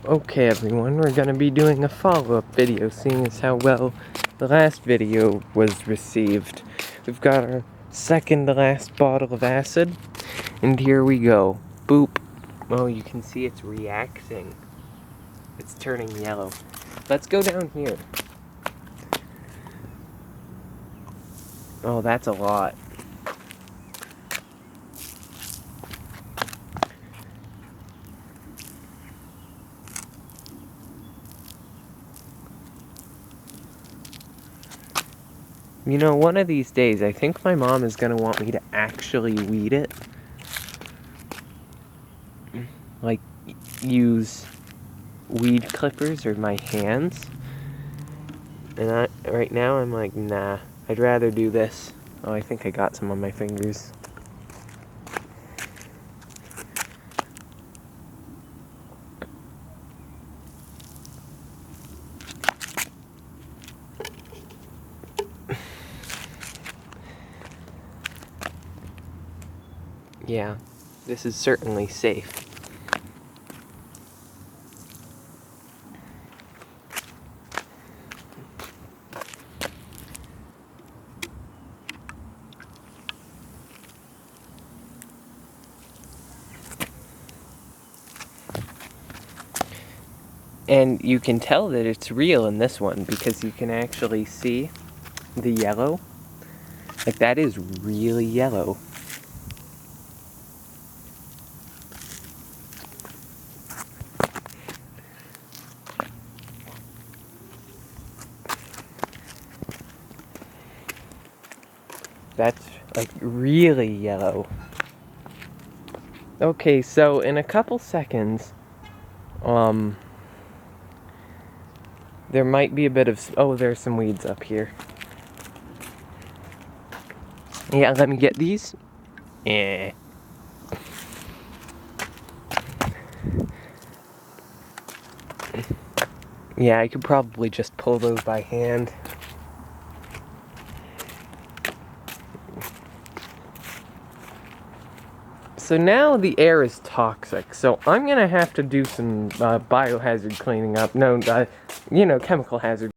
Okay everyone, we're gonna be doing a follow-up video, seeing as how well the last video was received. We've got our second to last bottle of acid, and here we go. Boop. Oh, you can see it's reacting. It's turning yellow. Let's go down here. Oh, that's a lot. You know, one of these days, I think my mom is gonna want me to actually weed it. Like, use weed clippers or my hands. And right now I'm like, nah, I'd rather do this. Oh, I think I got some on my fingers. Yeah, this is certainly safe. And you can tell that it's real in this one because you can actually see the yellow. Like, that is really yellow. That's, like, really yellow. Okay, so in a couple seconds, there might be a bit of, oh, there's some weeds up here. Yeah, let me get these. Yeah. Yeah, I could probably just pull those by hand. So now the air is toxic, so I'm gonna have to do some biohazard cleaning up. No, chemical hazard.